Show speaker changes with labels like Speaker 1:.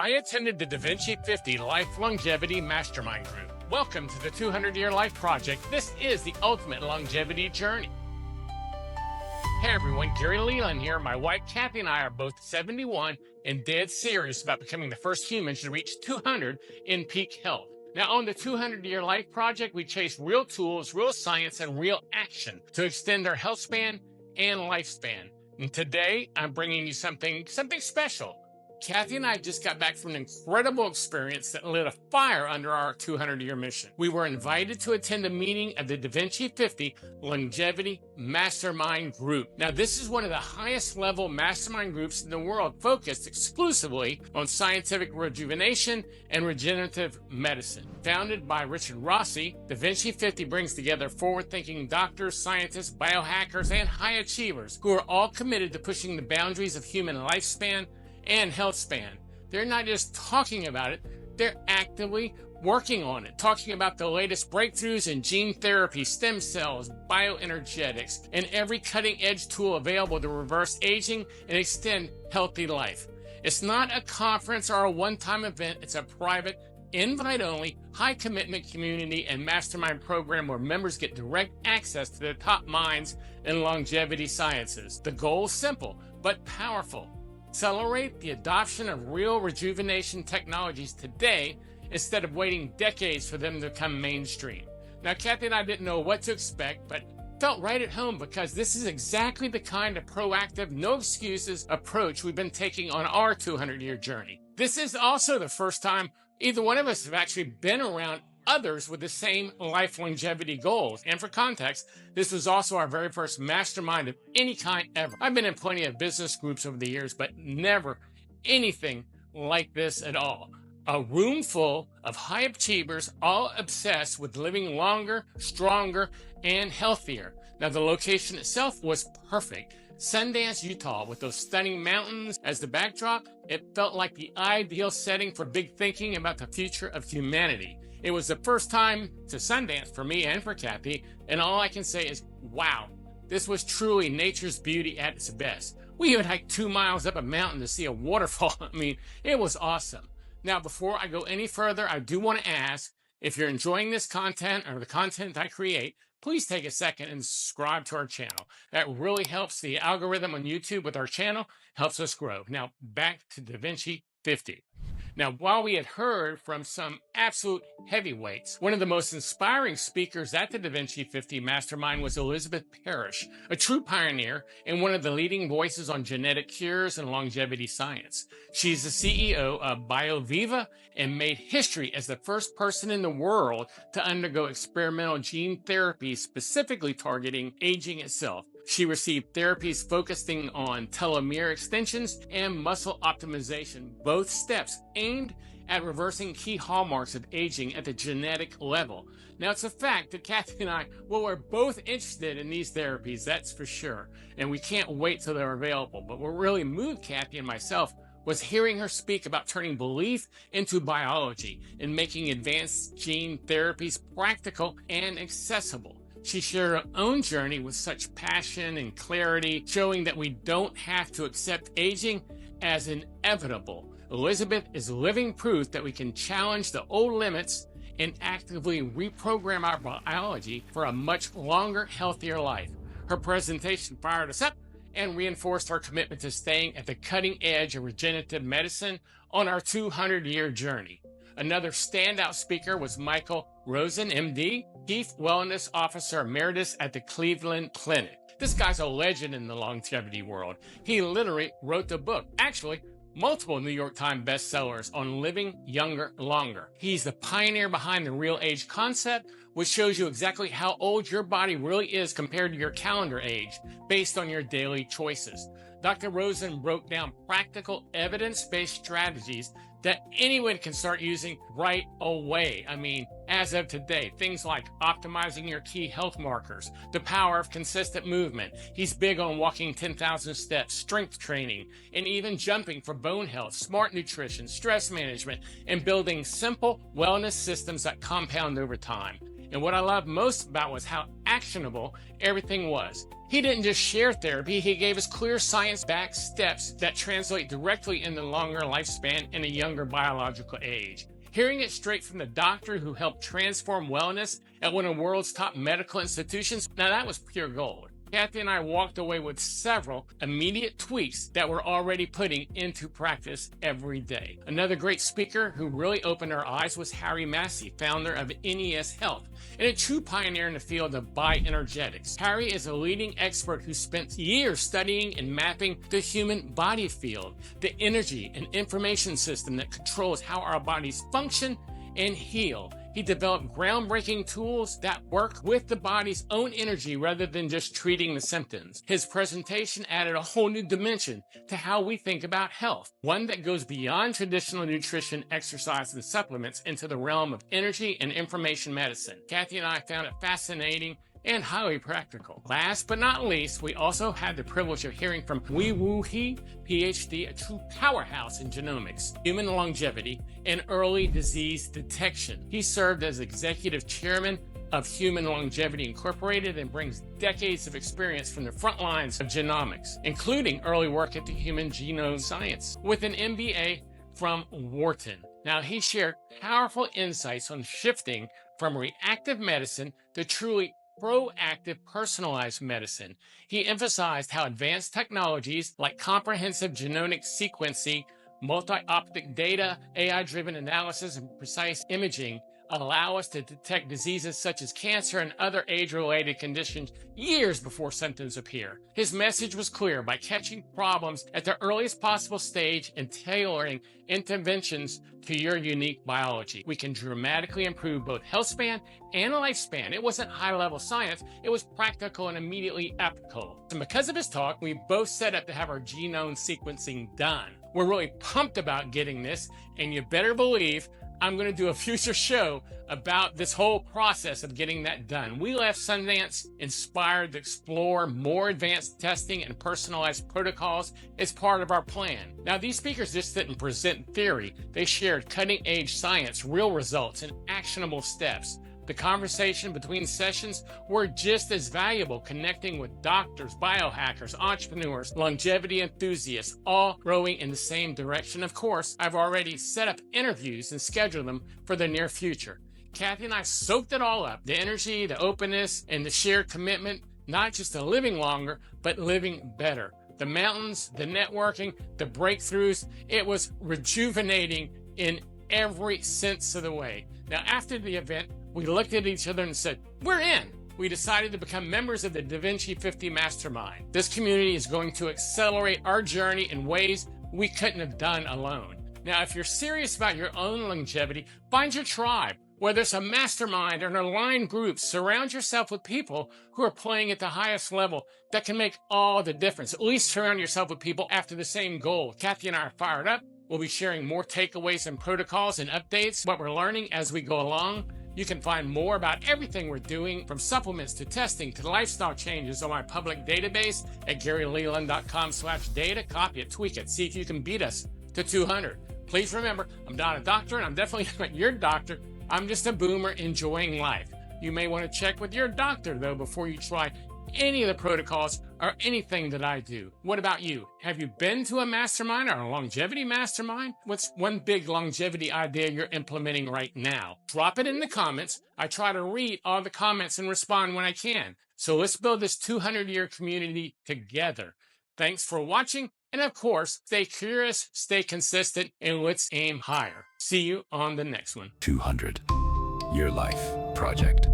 Speaker 1: I attended the DaVinci50 Life Longevity Mastermind group. Welcome to the 200-Year Life Project. This is the ultimate longevity journey. Hey everyone, Gary Leland here. My wife Kathy and I are both 71 and dead serious about becoming the first humans to reach 200 in peak health. Now on the 200-Year Life Project, we chase real tools, real science, and real action to extend our health span and lifespan. And today, I'm bringing you something special. Kathy and I just got back from an incredible experience that lit a fire under our 200-year mission. We were invited to attend a meeting of the DaVinci50 Longevity Mastermind group. Now, this is one of the highest level mastermind groups in the world, focused exclusively on scientific rejuvenation and regenerative medicine. Founded by Richard Rossi, DaVinci50 brings together forward-thinking doctors, scientists, biohackers, and high achievers who are all committed to pushing the boundaries of human lifespan and health span. They're not just talking about it, they're actively working on it, talking about the latest breakthroughs in gene therapy, stem cells, bioenergetics, and every cutting-edge tool available to reverse aging and extend healthy life. It's not a conference or a one-time event, it's a private, invite-only, high-commitment community and mastermind program where members get direct access to the top minds in longevity sciences. The goal is simple, but powerful. Accelerate the adoption of real rejuvenation technologies today instead of waiting decades for them to become mainstream. Now, Kathy and I didn't know what to expect, but felt right at home because this is exactly the kind of proactive, no excuses approach we've been taking on our 200-year journey. This is also the first time either one of us have actually been around others with the same life longevity goals. And for context, this was also our very first mastermind of any kind ever. I've been in plenty of business groups over the years, but never anything like this at all. A room full of high achievers, all obsessed with living longer, stronger, and healthier. Now, the location itself was perfect. Sundance, Utah, with those stunning mountains as the backdrop, it felt like the ideal setting for big thinking about the future of humanity. It was the first time to Sundance for me and for Kathy, and all I can say is, wow, this was truly nature's beauty at its best. We even hiked 2 miles up a mountain to see a waterfall. I mean, it was awesome. Now, before I go any further, I do want to ask, if you're enjoying this content or the content I create, please take a second and subscribe to our channel. That really helps the algorithm on YouTube with our channel, helps us grow. Now, back to DaVinci50. Now, while we had heard from some absolute heavyweights, one of the most inspiring speakers at the DaVinci50 Mastermind was Elizabeth Parrish, a true pioneer and one of the leading voices on genetic cures and longevity science. She's the CEO of BioViva and made history as the first person in the world to undergo experimental gene therapy specifically targeting aging itself. She received therapies focusing on telomere extensions and muscle optimization, both steps aimed at reversing key hallmarks of aging at the genetic level. Now, it's a fact that Kathy and I, well, we're both interested in these therapies, that's for sure, and we can't wait till they're available. But what really moved Kathy and myself was hearing her speak about turning belief into biology and making advanced gene therapies practical and accessible. She shared her own journey with such passion and clarity, showing that we don't have to accept aging as inevitable. Elizabeth is living proof that we can challenge the old limits and actively reprogram our biology for a much longer, healthier life. Her presentation fired us up and reinforced our commitment to staying at the cutting edge of regenerative medicine on our 200-year journey. Another standout speaker was Michael Rosen, MD, Chief Wellness Officer Emeritus at the Cleveland Clinic. This guy's a legend in the longevity world. He literally wrote the book, actually multiple New York Times bestsellers on living younger longer. He's the pioneer behind the RealAge concept, which shows you exactly how old your body really is compared to your calendar age based on your daily choices. Dr. Rosen broke down practical evidence-based strategies that anyone can start using right away. I mean, as of today, things like optimizing your key health markers, the power of consistent movement. He's big on walking 10,000 steps, strength training, and even jumping for bone health, smart nutrition, stress management, and building simple wellness systems that compound over time. And what I loved most about was how actionable everything was. He didn't just share therapy, he gave us clear science-backed steps that translate directly into longer lifespan and a younger biological age. Hearing it straight from the doctor who helped transform wellness at one of the world's top medical institutions, now that was pure gold. Kathy and I walked away with several immediate tweaks that we're already putting into practice every day. Another great speaker who really opened our eyes was Massey, founder of NES Health, and a true pioneer in the field of bioenergetics. Harry is a leading expert who spent years studying and mapping the human body field, the energy and information system that controls how our bodies function and heal. He developed groundbreaking tools that work with the body's own energy rather than just treating the symptoms. His presentation added a whole new dimension to how we think about health, one that goes beyond traditional nutrition, exercise, and supplements into the realm of energy and information medicine. Kathy and I found it fascinating and highly practical. Last but not least, we also had the privilege of hearing from Wei-Wu Hi, PhD, a true powerhouse in genomics, human longevity, and early disease detection. He served as executive chairman of Human Longevity Incorporated and brings decades of experience from the front lines of genomics, including early work at the Human Genome Science, with an MBA from Wharton. Now, he shared powerful insights on shifting from reactive medicine to truly proactive, personalized medicine. He emphasized how advanced technologies like comprehensive genomic sequencing, multi-optic data, AI-driven analysis, and precise imaging allow us to detect diseases such as cancer and other age-related conditions years before symptoms appear. His message was clear: by catching problems at the earliest possible stage and tailoring interventions to your unique biology, we can dramatically improve both health span and lifespan. It wasn't high-level science, it was practical and immediately applicable. And because of his talk, we both set up to have our genome sequencing done. We're really pumped about getting this, and you better believe I'm going to do a future show about this whole process of getting that done. We left Sundance inspired to explore more advanced testing and personalized protocols as part of our plan. Now, these speakers just didn't present theory. They shared cutting-edge science, real results, and actionable steps. The conversation between sessions were just as valuable, connecting with doctors, biohackers, entrepreneurs, longevity enthusiasts, all rowing in the same direction. Of course, I've already set up interviews and scheduled them for the near future. Kathy and I soaked it all up, the energy, the openness, and the shared commitment, not just to living longer, but living better. The mountains, the networking, the breakthroughs, it was rejuvenating in every sense of the way. Now, after the event, we looked at each other and said, we're in. We decided to become members of the DaVinci50 Mastermind. This community is going to accelerate our journey in ways we couldn't have done alone. Now, if you're serious about your own longevity, find your tribe. Whether it's a mastermind or an aligned group, surround yourself with people who are playing at the highest level that can make all the difference. At least surround yourself with people after the same goal. Kathy and I are fired up. We'll be sharing more takeaways and protocols and updates, what we're learning as we go along. You can find more about everything we're doing, from supplements to testing to lifestyle changes, on my public database at GaryLeland.com/data. Copy it, tweak it, see if you can beat us to 200. Please remember, I'm not a doctor, and I'm definitely not your doctor. I'm just a boomer enjoying life. You may want to check with your doctor, though, before you try any of the protocols or anything that I do. What about you? Have you been to a mastermind or a longevity mastermind? What's one big longevity idea you're implementing right now? Drop it in the comments. I try to read all the comments and respond when I can. So let's build this 200-year community together. Thanks for watching. And of course, stay curious, stay consistent, and let's aim higher. See you on the next one.
Speaker 2: 200 Year Life Project.